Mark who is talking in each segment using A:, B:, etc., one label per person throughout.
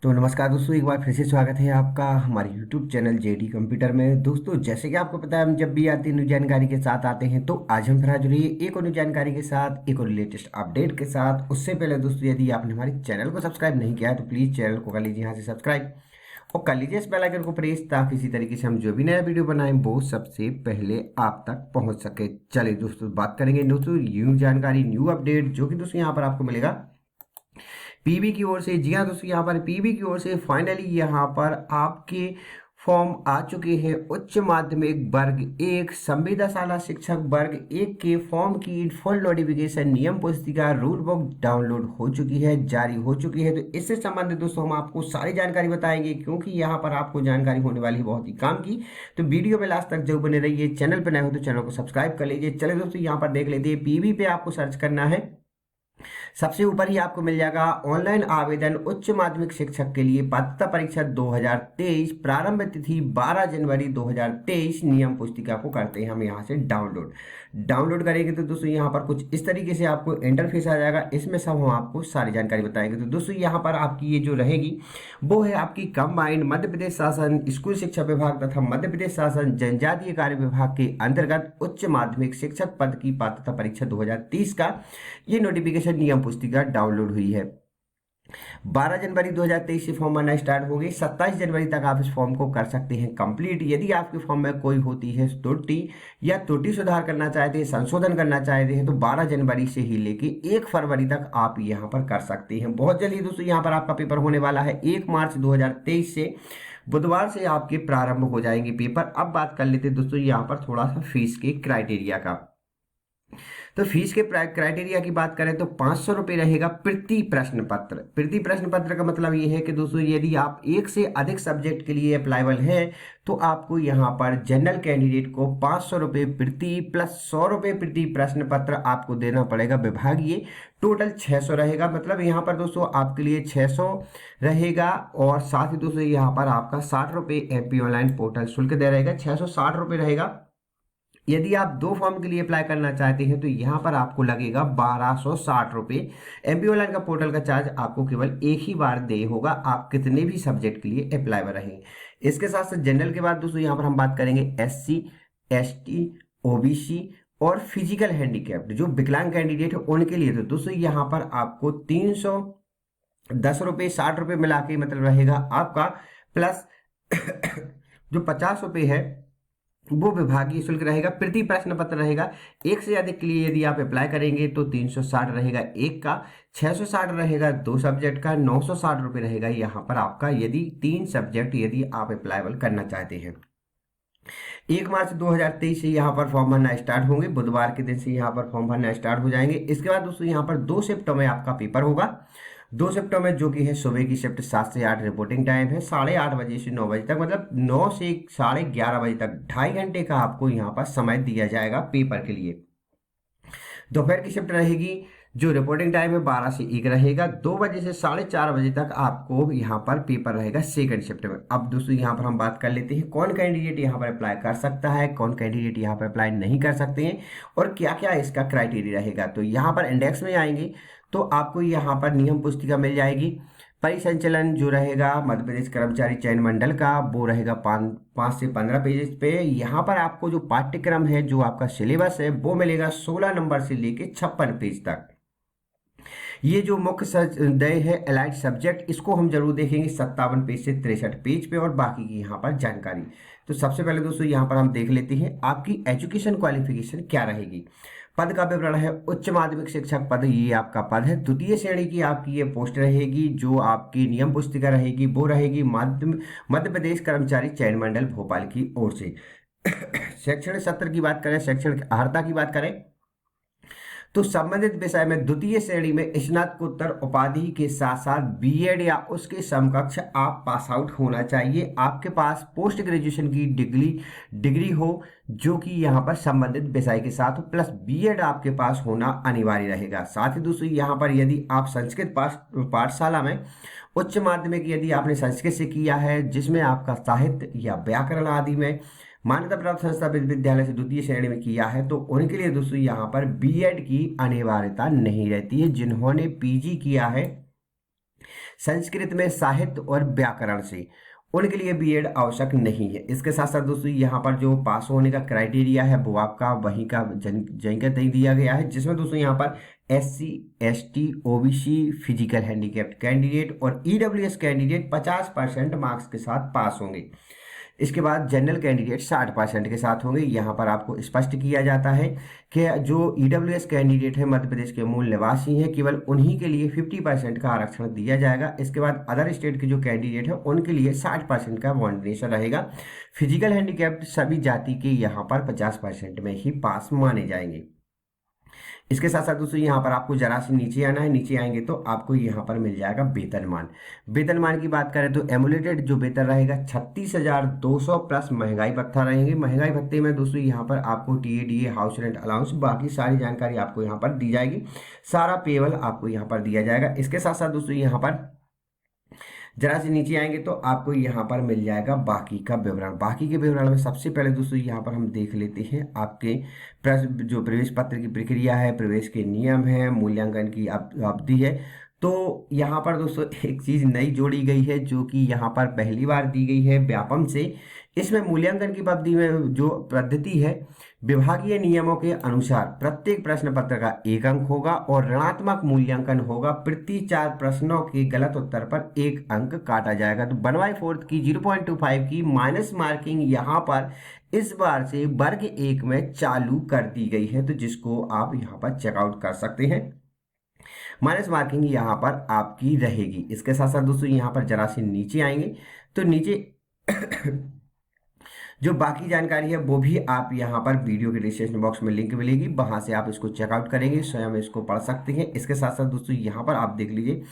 A: तो नमस्कार दोस्तों, एक बार फिर से स्वागत है आपका हमारे YouTube चैनल जेडी कंप्यूटर में। दोस्तों, जैसे कि आपको पता है, हम जब भी आते हैं न्यू जानकारी के साथ आते हैं, तो आज हम फिर हाजिर हुए एक और न्यू जानकारी के साथ, एक और लेटेस्ट अपडेट के साथ। उससे पहले दोस्तों, यदि आपने हमारे चैनल को सब्सक्राइब नहीं किया है तो प्लीज़ चैनल को कर लीजिए यहाँ से सब्सक्राइब और कर लीजिए इस बेल आइकन को प्रेस, ताकि इसी तरीके से हम जो भी नया वीडियो बनाएं वो सबसे पहले आप तक पहुंच सके। चलिए दोस्तों, बात करेंगे दोस्तों न्यू जानकारी, न्यू अपडेट, जो कि दोस्तों यहाँ पर आपको मिलेगा पीबी की ओर से। जी हाँ दोस्तों, यहाँ पर पीबी की ओर से फाइनली यहाँ पर आपके फॉर्म आ चुके हैं। उच्च माध्यमिक वर्ग एक, संविदा शाला शिक्षक वर्ग एक के फॉर्म की फुल नोटिफिकेशन, नियम पुस्तिका, रूल बुक डाउनलोड हो चुकी है, जारी हो चुकी है। तो इससे संबंधित दोस्तों हम आपको सारी जानकारी बताएंगे, क्योंकि यहाँ पर आपको जानकारी होने वाली है बहुत ही काम की। तो वीडियो में लास्ट तक जरूर बने रहिए। चैनल पर नए हो तो चैनल को सब्सक्राइब कर लीजिए। चले दोस्तों, यहाँ पर देख लेते हैं। पीबी पे आपको सर्च करना है, सबसे ऊपर ही आपको मिल जाएगा ऑनलाइन आवेदन उच्च माध्यमिक शिक्षक के लिए पात्रता परीक्षा 2023, प्रारंभ तिथि 12 जनवरी 2023। नियम पुस्तिका को करते हैं हम यहाँ से डाउनलोड करेंगे तो दोस्तों यहाँ पर कुछ इस तरीके से आपको इंटरफेस आ जाएगा। इसमें सब हम आपको सारी जानकारी बताएंगे। तो दोस्तों यहाँ पर आपकी ये जो रहेगी वो है आपकी कंबाइंड मध्य प्रदेश शासन स्कूल शिक्षा विभाग तथा मध्य प्रदेश शासन जनजातीय कार्य विभाग के अंतर्गत उच्च माध्यमिक शिक्षक पद की पात्रता परीक्षा 2030 का ये नोटिफिकेशन नियम पुस्तिका डाउनलोड हुई है। 12 जनवरी 2023 से फॉर्म भरना स्टार्ट हो गई। 27 जनवरी तक आप इस फॉर्म को कर सकते हैं कंप्लीट। यदि आपके फॉर्म में कोई होती है त्रुटि या त्रुटि सुधार करना चाहते हैं, संशोधन करना चाहते हैं, तो 12 जनवरी से ही लेके 1 फरवरी तक आप यहां पर कर सकते हैं। बहुत जल्दी दोस्तों यहां पर आपका पेपर होने वाला है। 1 मार्च 2023 से बुधवार से आपके प्रारंभ हो जाएंगे पेपर। अब बात कर लेते हैं दोस्तों यहाँ पर थोड़ा सा फीस के क्राइटेरिया का। तो फीस के क्राइटेरिया की बात करें तो 500 रुपये रहेगा प्रति प्रश्न पत्र। प्रति प्रश्न पत्र का मतलब ये है कि दोस्तों यदि आप एक से अधिक सब्जेक्ट के लिए अप्लाइबल है तो आपको यहाँ पर जनरल कैंडिडेट को 500 रुपये प्रति प्लस 100 रुपये प्रति प्रश्न पत्र आपको देना पड़ेगा विभागीय। टोटल 600 रहेगा। मतलब यहाँ पर दोस्तों आपके लिए 600 रहेगा। और साथ ही दोस्तों यहाँ पर आपका 60 रुपये एमपी ऑनलाइन पोर्टल शुल्क दे रहेगा, 660 रुपये रहेगा। यदि आप 2 फॉर्म के लिए अप्लाई करना चाहते हैं तो यहाँ पर आपको लगेगा 1260 रुपये। एमपी ऑनलाइन का पोर्टल का चार्ज आपको केवल एक ही बार दे होगा, आप कितने भी सब्जेक्ट के लिए अप्लाई रहेंगे। इसके साथ साथ जनरल के बाद दोस्तों यहाँ पर हम बात करेंगे SC, ST, OBC और फिजिकल हैंडीकैप्ड जो विकलांग कैंडिडेट है उनके लिए। तो दोस्तों यहाँ पर आपको 310 रुपये 60 रुपये मिला के मतलब रहेगा आपका, प्लस जो 50 रुपये है वो विभागीय शुल्क रहेगा। प्रति प्रश्न पत्र रहेगा। एक से अधिक के लिए यदि आप अप्लाई करेंगे तो 360 रहेगा एक का, 660 रहेगा 2 सब्जेक्ट का, 960 रुपये रहेगा यहाँ पर आपका यदि 3 सब्जेक्ट यदि आप अप्लाईबल करना चाहते हैं। 1 मार्च 2023 से यहाँ पर फॉर्म भरना स्टार्ट होंगे। बुधवार के दिन से यहाँ पर फॉर्म भरना स्टार्ट हो जाएंगे। इसके बाद दोस्तों यहाँ पर 2 शिफ्टों में आपका पेपर होगा। 2 शिफ्टों में, जो कि है सुबह की शिफ्ट 7 से 8 रिपोर्टिंग टाइम है, 8:30 बजे से 9 बजे तक, मतलब 9 से 11:30 बजे तक 2.5 घंटे का आपको यहाँ पर समय दिया जाएगा पेपर के लिए। दोपहर की शिफ्ट रहेगी, जो रिपोर्टिंग टाइम है 12 से 1 रहेगा। 2 बजे से 4:30 बजे तक आपको यहाँ पर पेपर रहेगा सेकंड शिफ्ट में। अब दोस्तों यहाँ पर हम बात कर लेते हैं कौन कैंडिडेट यहाँ पर अप्लाई कर सकता है, कौन कैंडिडेट यहाँ पर अप्लाई नहीं कर सकते हैं और क्या क्या इसका क्राइटेरिया रहेगा। तो यहाँ पर इंडेक्स में आएंगे तो आपको यहाँ पर नियम पुस्तिका मिल जाएगी। परिसंचलन जो रहेगा मध्य प्रदेश कर्मचारी चयन मंडल का, वो रहेगा 5 से 15 पेजेस पे। यहाँ पर आपको जो पाठ्यक्रम है, जो आपका सिलेबस है, वो मिलेगा 16 नंबर से लेके 56 पेज तक। ये जो मुख्य सदय है एलाइड सब्जेक्ट, इसको हम जरूर देखेंगे 57 पेज से 63 पेज पे, और बाकी की यहाँ पर जानकारी। तो सबसे पहले दोस्तों यहाँ पर हम देख लेते हैं आपकी एजुकेशन क्वालिफिकेशन क्या रहेगी। पद का विवरण है उच्च माध्यमिक शिक्षक पद, ये आपका पद है। द्वितीय श्रेणी की आपकी ये पोस्ट रहेगी। जो आपकी नियम पुस्तिका रहेगी वो रहेगी मध्य प्रदेश कर्मचारी चयन मंडल भोपाल की ओर से। शैक्षणिक सत्र की बात करें, शैक्षणिक अर्हता की बात करें तो संबंधित विषय में द्वितीय श्रेणी में स्नातकोत्तर उपाधि के साथ साथ बीएड या उसके समकक्ष आप पास आउट होना चाहिए। आपके पास पोस्ट ग्रेजुएशन की डिग्री हो जो कि यहाँ पर संबंधित विषय के साथ हो, प्लस बीएड आपके पास होना अनिवार्य रहेगा। साथ ही दोस्तों यहाँ पर यदि आप संस्कृत पाठशाला में उच्च माध्यमिक यदि आपने संस्कृत से किया है, जिसमें आपका साहित्य या व्याकरण आदि में मान्यता प्राप्त संस्था विद्यालय से द्वितीय श्रेणी में किया है, तो उनके लिए दोस्तों यहाँ पर बीएड की अनिवार्यता नहीं रहती है। जिन्होंने पीजी किया है संस्कृत में साहित्य और व्याकरण से, उनके लिए बीएड आवश्यक नहीं है। इसके साथ साथ दोस्तों यहाँ पर जो पास होने का क्राइटेरिया है वो आपका वहीं का जन का दिया गया है, जिसमें दोस्तों यहाँ पर SC ST OBC physical handicapped candidate और EWS कैंडिडेट 50% मार्क्स के साथ पास होंगे। इसके बाद जनरल कैंडिडेट 60% के साथ होंगे। यहाँ पर आपको स्पष्ट किया जाता है कि जो EWS कैंडिडेट है मध्य प्रदेश के मूल निवासी हैं, केवल उन्हीं के लिए 50% का आरक्षण दिया जाएगा। इसके बाद अदर स्टेट के जो कैंडिडेट है उनके लिए 60% का बॉन्ड्रेशन रहेगा। फिजिकल हैंडीकैप्ड सभी जाति के यहाँ पर 50% में ही पास माने जाएंगे। इसके साथ साथ दोस्तों यहाँ पर आपको जरा से नीचे आना है। नीचे आएंगे तो आपको यहाँ पर मिल जाएगा वेतनमान। वेतनमान की बात करें तो एमुलेटेड जो वेतन रहेगा 36,200 प्लस महंगाई भत्ता रहेंगे। महंगाई भत्ते में दोस्तों यहाँ पर आपको TADA, हाउस रेंट अलाउंस, बाकी सारी जानकारी आपको यहाँ पर दी जाएगी। सारा पेबल आपको यहाँ पर दिया जाएगा। इसके साथ साथ दोस्तों यहाँ पर जरा से नीचे आएंगे तो आपको यहाँ पर मिल जाएगा बाकी का विवरण। बाकी के विवरण में सबसे पहले दोस्तों यहाँ पर हम देख लेते हैं आपके जो प्रवेश पत्र की प्रक्रिया है, प्रवेश के नियम है, मूल्यांकन की अवधि है। तो यहाँ पर दोस्तों एक चीज नई जोड़ी गई है जो कि यहाँ पर पहली बार दी गई है व्यापम से। इसमें मूल्यांकन की अवधि में जो पद्धति है, विभागीय नियमों के अनुसार प्रत्येक प्रश्न पत्र का 1 अंक होगा और ऋणात्मक मूल्यांकन होगा। प्रति 4 प्रश्नों के गलत उत्तर पर 1 अंक काटा जाएगा। तो 1/4 की 0.25 की माइनस मार्किंग यहाँ पर इस बार से वर्ग 1 में चालू कर दी गई है, तो जिसको आप यहाँ पर चेकआउट कर सकते हैं। माइनस मार्किंग यहाँ पर आपकी रहेगी। इसके साथ साथ दोस्तों यहाँ पर जरा से नीचे आएंगे तो नीचे जो बाकी जानकारी है वो भी आप यहाँ पर वीडियो के डिस्क्रिप्शन बॉक्स में लिंक मिलेगी, वहां से आप इसको चेकआउट करेंगे, स्वयं इसको पढ़ सकते हैं। इसके साथ साथ दोस्तों यहाँ पर आप देख लीजिए,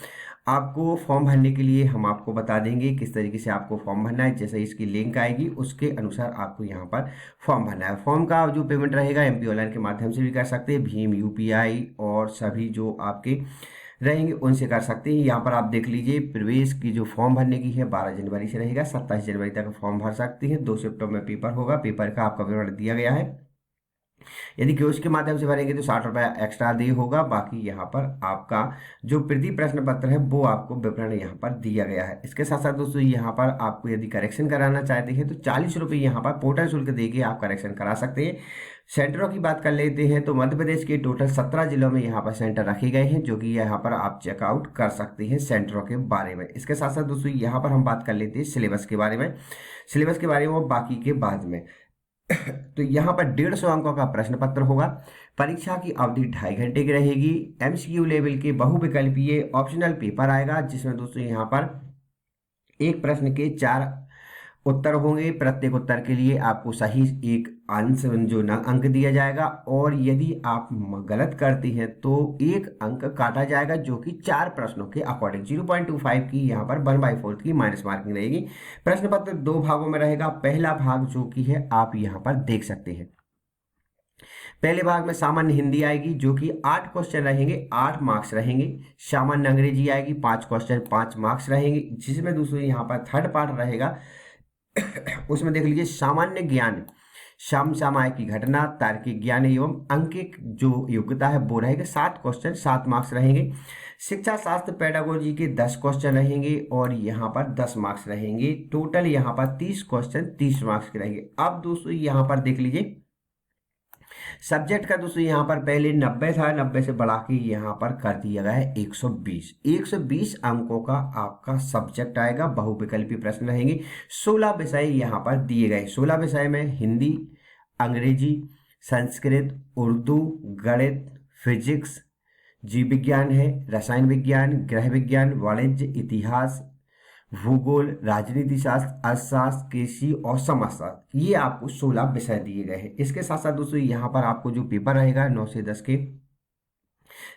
A: आपको फॉर्म भरने के लिए हम आपको बता देंगे किस तरीके से आपको फॉर्म भरना है। जैसे इसकी लिंक आएगी उसके अनुसार आपको यहाँ पर फॉर्म भरना है। फॉर्म का जो पेमेंट रहेगा MP ऑनलाइन के माध्यम से भी कर सकते हैं, भीम UPI और सभी जो आपके रहेंगे उनसे कर सकते हैं। यहाँ पर आप देख लीजिए, प्रवेश की जो फॉर्म भरने की है 12 जनवरी से रहेगा, 27 जनवरी तक फॉर्म भर सकते हैं। 2 सिफ्टों में पेपर होगा। पेपर का आपका विवरण दिया गया है। यदि कियोस्क के माध्यम से भरेंगे तो 60 रुपया एक्स्ट्रा दे होगा। बाकी यहाँ पर आपका जो प्रति प्रश्न पत्र है वो आपको विवरण यहाँ पर दिया गया है। इसके साथ साथ दोस्तों यहाँ पर आपको यदि करेक्शन कराना चाहते हैं तो 40 रुपये यहाँ पर पोर्टल शुल्क देके आप करेक्शन करा सकते हैं। सेंटरों की बात कर लेते हैं तो मध्य प्रदेश के टोटल 17 जिलों में यहाँ पर सेंटर रखे गए हैं, जो कि यहाँ पर आप चेकआउट कर सकते हैं सेंटरों के बारे में। इसके साथ साथ दोस्तों यहाँ पर हम बात कर लेते हैं सिलेबस के बारे में। सिलेबस के बारे में बाकी के बाद में तो यहाँ पर 150 अंकों का प्रश्न पत्र होगा। परीक्षा की अवधि 2.5 घंटे की रहेगी। MCQ लेवल के बहुविकल्पीय ऑप्शनल पेपर आएगा, जिसमें दोस्तों यहाँ पर एक प्रश्न के 4 उत्तर होंगे। प्रत्येक उत्तर के लिए आपको सही एक अंक दिया जाएगा और यदि आप गलत करते हैं तो 1 अंक काटा जाएगा, जो कि 4 प्रश्नों के अकॉर्डिंग 0.25 की यहाँ पर 1/4 की माइनस मार्किंग रहेगी। प्रश्न पत्र 2 भागों में रहेगा। पहला भाग जो कि है आप यहाँ पर देख सकते हैं। पहले भाग में सामान्य हिंदी आएगी, जो कि 8 क्वेश्चन रहेंगे, 8 मार्क्स रहेंगे। सामान्य अंग्रेजी आएगी, 5 क्वेश्चन, 5 मार्क्स रहेंगे। जिसमें दूसरे यहाँ पर थर्ड पार्ट रहेगा, उसमें देख लीजिए सामान्य ज्ञान, समसामयिक की घटना, तार्किक ज्ञान एवं अंकिक जो योग्यता है वो रहेगा। 7 क्वेश्चन, 7 मार्क्स रहेंगे। शिक्षा शास्त्र पेडागोजी के 10 क्वेश्चन रहेंगे और यहाँ पर 10 मार्क्स रहेंगे। टोटल यहाँ पर 30 क्वेश्चन 30 मार्क्स के रहेंगे। अब दोस्तों यहाँ पर देख लीजिए सब्जेक्ट का, दोस्तों यहाँ पर पहले 90 था, 90 से बढ़ा के यहाँ पर कर दिया गया है 120 अंकों का आपका सब्जेक्ट आएगा। बहुविकल्पी प्रश्न रहेंगे। 16 विषय यहाँ पर दिए गए। 16 विषय में हिंदी, अंग्रेजी, संस्कृत, उर्दू, गणित, फिजिक्स, जीव विज्ञान है, रसायन विज्ञान, गृह विज्ञान, वाणिज्य, इतिहास, भूगोल, राजनीति शास्त्र, अर्थशास्त्र, कृषि और समाजशास्त्र, ये आपको 16 विषय दिए गए हैं। इसके साथ साथ दोस्तों यहाँ पर आपको जो पेपर रहेगा 9 से 10 के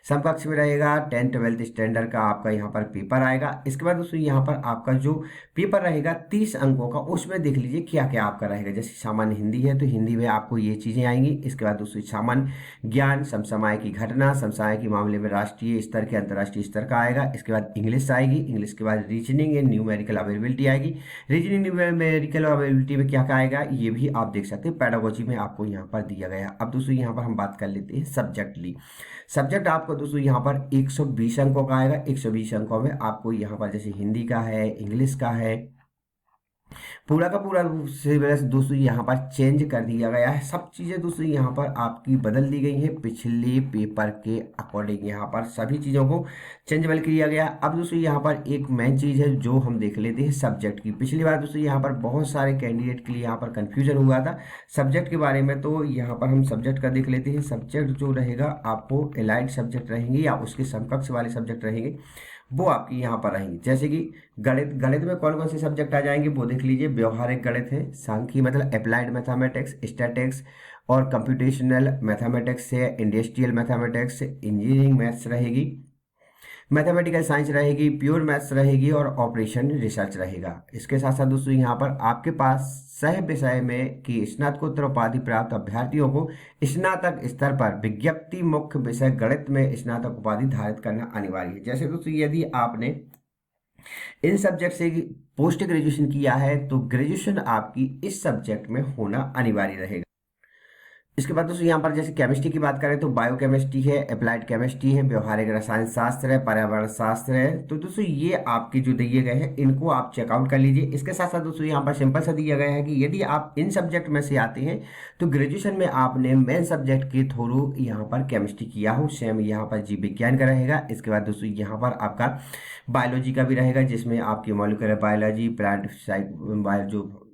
A: समकक्ष में रहेगा। 10th 12th स्टैंडर्ड का आपका यहाँ पर पेपर आएगा। इसके बाद दोस्तों यहाँ पर आपका जो पेपर रहेगा 30 अंकों का, उसमें देख लीजिए क्या क्या आपका रहेगा। जैसे सामान्य हिंदी है तो हिंदी में आपको ये चीज़ें आएंगी। इसके बाद दोस्तों सामान्य ज्ञान, समसामयिक की घटना, समसामयिक के मामले में राष्ट्रीय स्तर के अंतर्राष्ट्रीय स्तर का आएगा। इसके बाद इंग्लिश आएगी। इंग्लिश के बाद रीजनिंग एंड न्यूमेरिकल अवेलेबिलिटी आएगी। रीजनिंग न्यूमेरिकल अवेलेबिलिटी में क्या क्या आएगा ये भी आप देख सकते हैं। पेडागोजी में आपको यहाँ पर दिया गया। अब दोस्तों यहाँ पर हम बात कर लेते हैं सब्जेक्ट ली। सब्जेक्ट आपको दोस्तों यहाँ पर 120 अंकों का आएगा। 120 अंकों में आपको यहाँ पर जैसे हिंदी का है, इंग्लिश का है, पूरा का पूरा सिलेबस दोस्तों यहाँ पर चेंज कर दिया गया है। सब चीज़ें दोस्तों यहाँ पर आपकी बदल दी गई हैं पिछले पेपर के अकॉर्डिंग। यहाँ पर सभी चीज़ों को चेंजेबल किया गया। अब दोस्तों यहाँ पर एक मेन चीज़ है जो हम देख लेते हैं सब्जेक्ट की। पिछली बार दोस्तों यहाँ पर बहुत सारे कैंडिडेट के लिए यहाँ पर कन्फ्यूजन हुआ था सब्जेक्ट के बारे में, तो यहाँ पर हम सब्जेक्ट का देख लेते हैं। सब्जेक्ट जो रहेगा आपको एलाइड सब्जेक्ट रहेंगे या उसके समकक्ष वाले सब्जेक्ट रहेंगे, वो आपकी यहाँ पर रहेंगी। जैसे कि गणित, गणित में कौन कौन से सब्जेक्ट आ जाएंगे वो देख लीजिए। व्यवहारिक गणित है, सांख्यिकी मतलब अप्लाइड मैथमेटिक्स, स्टैटिक्स और कंप्यूटेशनल मैथमेटिक्स है, इंडस्ट्रियल मैथमेटिक्स, इंजीनियरिंग मैथ्स रहेगी, मैथमेटिकल साइंस रहेगी, प्योर मैथ्स रहेगी और ऑपरेशन रिसर्च रहेगा। इसके साथ साथ दोस्तों यहाँ पर आपके पास सह विषय में कि स्नातकोत्तर उपाधि प्राप्त अभ्यर्थियों को स्नातक स्तर पर विज्ञप्ति मुख्य विषय गणित में स्नातक उपाधि धारित करना अनिवार्य है। जैसे दोस्तों यदि आपने इन सब्जेक्ट से पोस्ट ग्रेजुएशन किया है तो ग्रेजुएशन आपकी इस सब्जेक्ट में होना अनिवार्य रहेगा। इसके बाद दोस्तों यहाँ पर जैसे केमिस्ट्री की बात करें तो बायोकेमिस्ट्री है, अप्लाइड केमिस्ट्री है, व्यवहारिक रसायन शास्त्र है, पर्यावरण शास्त्र है। तो दोस्तों ये आपके जो दिए गए हैं इनको आप चेकआउट कर लीजिए। इसके साथ साथ दोस्तों यहाँ पर सिंपल सा दिया गया है कि यदि आप इन सब्जेक्ट में से आते हैं तो ग्रेजुएशन में आपने मेन सब्जेक्ट के थ्रू यहाँ पर केमिस्ट्री किया हो, सेम यहाँ पर जीव विज्ञान का रहेगा। इसके बाद दोस्तों यहाँ पर आपका बायोलॉजी का भी रहेगा जिसमें आपकी मॉलिक्यूलर बायोलॉजी, प्लांट जो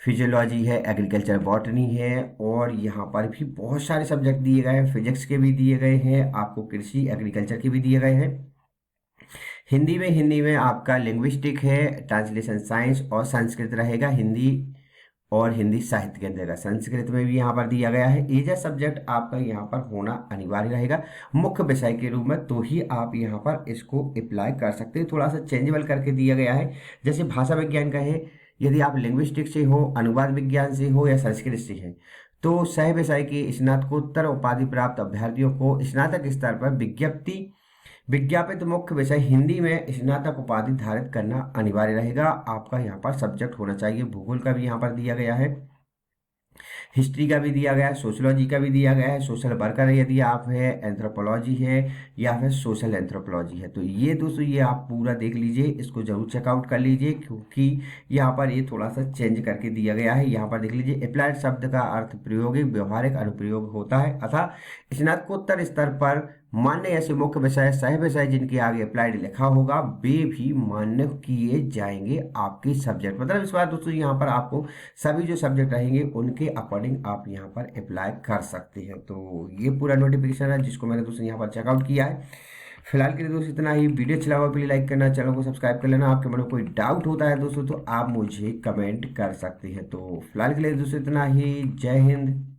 A: फिजियोलॉजी है, एग्रीकल्चर बॉटनी है और यहाँ पर भी बहुत सारे सब्जेक्ट दिए गए हैं। फिजिक्स के भी दिए गए हैं, आपको कृषि एग्रीकल्चर के भी दिए गए हैं। हिंदी में आपका लिंग्विस्टिक है, ट्रांसलेशन साइंस और संस्कृत रहेगा। हिंदी और हिंदी साहित्य के अंतर्गत संस्कृत में भी यहाँ पर दिया गया है। ये जो सब्जेक्ट आपका यहाँ पर होना अनिवार्य रहेगा मुख्य विषय के रूप में, तो ही आप यहाँ पर इसको अप्लाई कर सकते हैं। थोड़ा सा चेंजेबल करके दिया गया है। जैसे भाषा विज्ञान का है, यदि आप लिंग्विस्टिक से हो, अनुवाद विज्ञान से हो या संस्कृत से हैं तो सह विषय के स्नातकोत्तर उपाधि प्राप्त अभ्यर्थियों को स्नातक स्तर पर विज्ञापित मुख्य विषय हिंदी में स्नातक उपाधि धारित करना अनिवार्य रहेगा। आपका यहाँ पर सब्जेक्ट होना चाहिए। भूगोल का भी यहाँ पर दिया गया है, हिस्ट्री का भी दिया गया है, सोशियोलॉजी का भी दिया गया है, सोशल वर्कर यदि आप है, एंथ्रोपोलॉजी है या फिर सोशल एंथ्रोपोलॉजी है। तो ये दोस्तों ये आप पूरा देख लीजिए, इसको जरूर चेकआउट कर लीजिए क्योंकि यहाँ पर ये थोड़ा सा चेंज करके दिया गया है। यहाँ पर देख लीजिए अप्लाइड शब्द का अर्थ प्रायोगिक व्यवहारिक अनुप्रयोग होता है अतः स्नातकोत्तर स्तर पर मान्य ऐसे मुख्य विषय सह विषय जिनके आगे अप्लाइड लिखा होगा वे भी मान्य किए जाएंगे आपके सब्जेक्ट। मतलब इस बार दोस्तों यहाँ पर आपको सभी जो सब्जेक्ट रहेंगे उनके अकॉर्डिंग आप यहाँ पर अप्लाई कर सकते हैं। तो ये पूरा नोटिफिकेशन है जिसको मैंने दोस्तों यहाँ पर चेकआउट किया है। फिलहाल के लिए दोस्तों इतना ही। वीडियो अच्छा लगा प्लीज लाइक करना, चैनल को सब्सक्राइब कर लेना। आपके मन में कोई डाउट होता है दोस्तों तो आप मुझे कमेंट कर सकते हैं। तो फिलहाल के लिए दोस्तों इतना ही। जय हिंद।